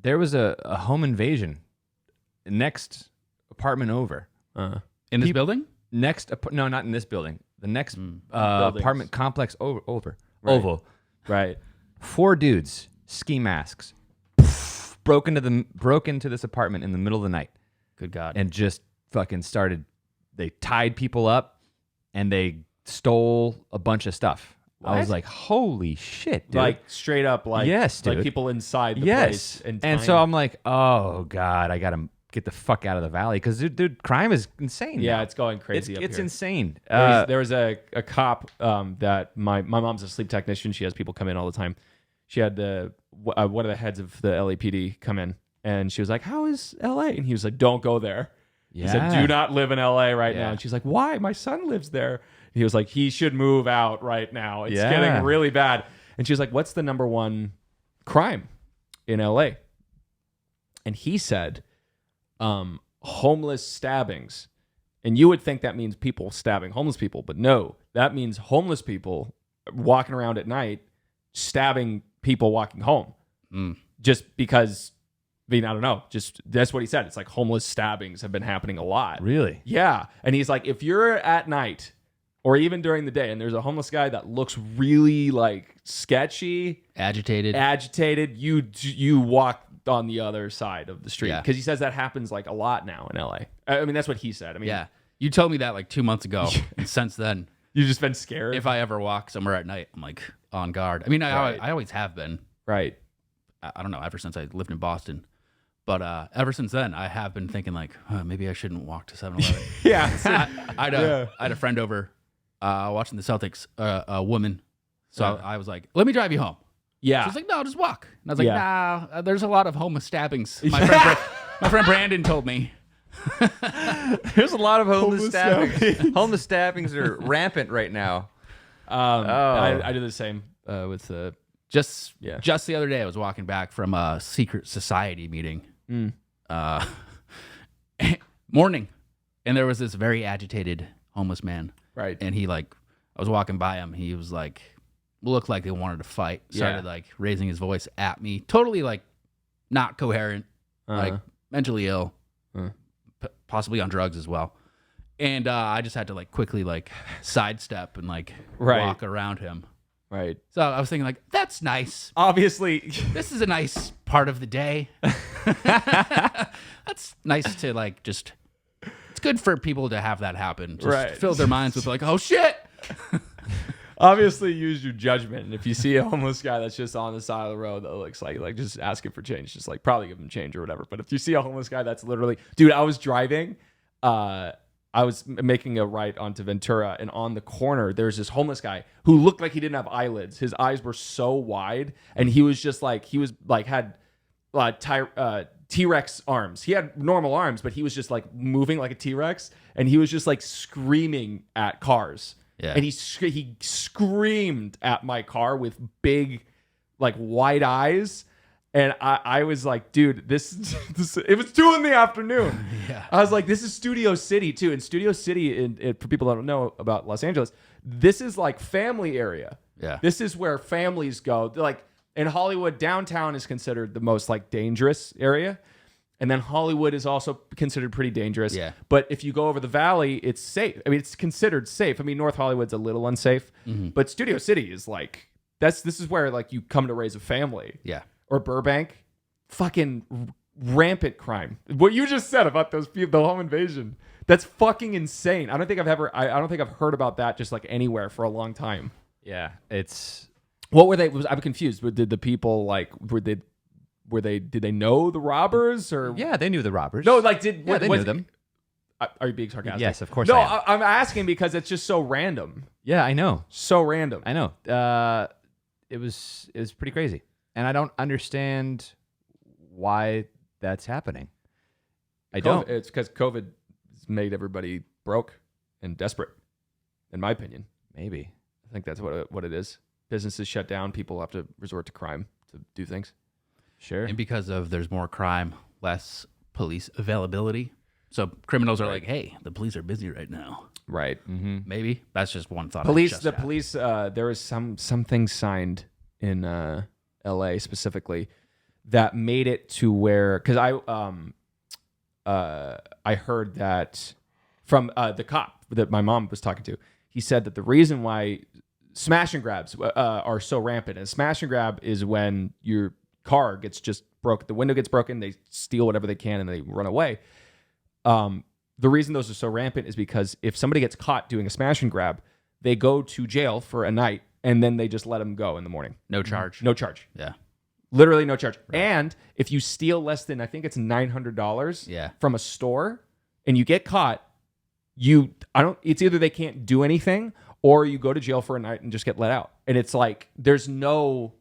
there was a home invasion next apartment over. In this building? No, not in this building. The next apartment complex over. Right. Oval. Right. 4 dudes, ski masks, broke into this apartment in the middle of the night. Good God. And just fucking started. They tied people up and they stole a bunch of stuff. I was like, holy shit, dude. Like straight up, like, yes, dude. like people inside the place. And so I'm like, oh God, I got to get the fuck out of the valley because dude, crime is insane. Yeah, now. it's going crazy. It's here. insane. There was a cop that my mom's a sleep technician. She has people come in all the time. She had one of the heads of the LAPD come in, and she was like, "How is LA?" And he was like, "Don't go there." He said, "Do not live in LA right now." And she's like, "Why? My son lives there." And he was like, "He should move out right now. It's getting really bad." And she was like, "What's the number one crime in LA?" And he said, homeless stabbings. And you would think that means people stabbing homeless people, but no, that means homeless people walking around at night stabbing people walking home. Just because, I mean, I don't know, just that's what he said. It's like homeless stabbings have been happening a lot. Really? Yeah. And he's like, if you're at night or even during the day and there's a homeless guy that looks really like sketchy, agitated, you walk on the other side of the street. Yeah. Because he says that happens like a lot now in LA. I mean, that's what he said. I mean, yeah. You told me that like 2 months ago. And since then, you've just been scared. if I ever walk somewhere at night, I'm like on guard. I mean, I always have been. Right. I don't know, ever since I lived in Boston. But ever since then, I have been thinking like, maybe I shouldn't walk to 7-Eleven. Yeah. I had a friend over watching the Celtics, a woman. So I was like, let me drive you home. Yeah. She was like, no, just walk. And I was like, nah, there's a lot of homeless stabbings. My friend Brandon told me. There's a lot of homeless stabbings. Homeless stabbings are rampant right now. Oh. I do the same with just the other day I was walking back from a secret society meeting. Morning. And there was this very agitated homeless man. Right. And he I was walking by him. He was like, looked like they wanted to fight. Started like raising his voice at me. Totally like not coherent, like mentally ill, possibly on drugs as well. And I just had to like quickly like sidestep and like walk around him. Right. So I was thinking like, that's nice. Obviously. This is a nice part of the day. That's nice to like just, it's good for people to have that happen. Just fill their minds with like, oh shit. Obviously use your judgment. And if you see a homeless guy that's just on the side of the road that looks like just asking for change, just like probably give him change or whatever. But if you see a homeless guy that's literally, dude, I was driving, I was making a right onto Ventura, and on the corner, there's this homeless guy who looked like he didn't have eyelids. His eyes were so wide, and he was just like, had T-Rex arms. He had normal arms, but he was just like moving like a T-Rex, and he was just like screaming at cars. Yeah. And he screamed at my car with big, like, wide eyes. And I was like, dude, this it was 2 PM. Yeah. I was like, this is Studio City too. And Studio City, for people that don't know about Los Angeles, this is like family area. Yeah. This is where families go. They're like in Hollywood, downtown is considered the most like dangerous area. And then Hollywood is also considered pretty dangerous. Yeah. But if you go over the valley, it's safe. I mean, it's considered safe. I mean, North Hollywood's a little unsafe, but Studio City is like, this is where like you come to raise a family. Yeah. Or Burbank, fucking rampant crime. What you just said about those people, the home invasion, that's fucking insane. I don't think I've heard about that just like anywhere for a long time. Yeah, it's. What were they? I'm confused. Did the people like did they know the robbers or? Yeah, they knew the robbers. No, like they knew them. Are you being sarcastic? Yes, of course. No, I am. I'm asking because it's just so random. Yeah, I know. So random. I know. It was pretty crazy. And I don't understand why that's happening. I don't. It's because COVID has made everybody broke and desperate, in my opinion. Maybe. I think that's what it is. Businesses shut down. People have to resort to crime to do things. Sure. And because there's more crime, less police availability. So criminals are like, hey, the police are busy right now. Right. Mm-hmm. Maybe. That's just one thought. Police. There was some things signed in L.A. specifically that made it to where, because I heard that from the cop that my mom was talking to. He said that the reason why smash and grabs are so rampant, and smash and grab is when your car gets just broke, the window gets broken, they steal whatever they can and they run away. The reason those are so rampant is because if somebody gets caught doing a smash and grab, they go to jail for a night and then they just let them go in the morning. No charge. No charge. Yeah. Literally no charge. Right. And if you steal less than, I think it's $900 from a store and you get caught, it's either they can't do anything or you go to jail for a night and just get let out. And it's like, there's no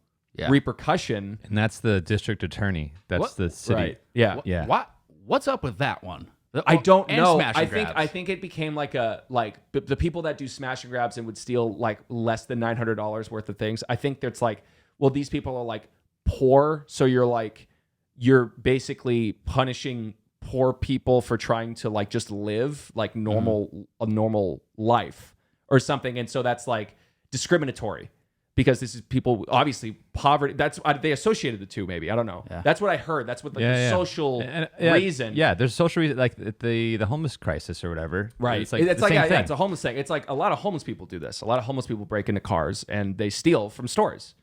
repercussion. And that's the district attorney. That's the city. Right. Yeah. Yeah. What's up with that one? I don't know. I think it became the people that do smash and grabs and would steal like less than $900 worth of things. I think that's like, well, these people are like poor, so you're basically punishing poor people for trying to like just live like a normal life or something, and so that's like discriminatory. Because this is people, obviously, poverty. That's they associated the two. Maybe I don't know. Yeah. That's what I heard. That's what the social reason. Yeah, there's social reason, like the homeless crisis or whatever. Right. It's like the same thing. It's a homeless thing. It's like a lot of homeless people do this. A lot of homeless people break into cars and they steal from stores,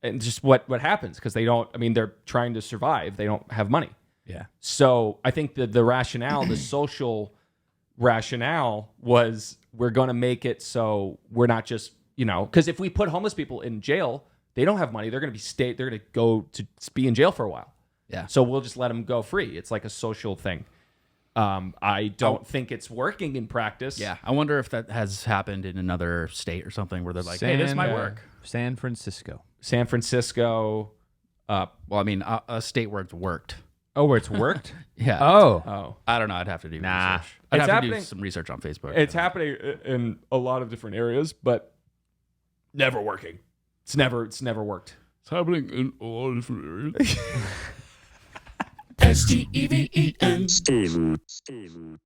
and just what happens because they don't. I mean, they're trying to survive. They don't have money. Yeah. So I think the rationale, the social rationale, was we're going to make it so we're not just. Because if we put homeless people in jail, they don't have money. They're going to They're going to go to be in jail for a while. Yeah. So we'll just let them go free. It's like a social thing. I don't think it's working in practice. Yeah. I wonder if that has happened in another state or something where they're like, hey, this might work. San Francisco. Well, I mean, a state where it's worked. Oh, where it's worked? Yeah. Oh. I don't know. I'd have to do Nah. research. I'd It's have to happening- do some research on Facebook. It's happening in a lot of different areas, but never working. It's never worked. It's happening in a lot of different areas. STEVEN.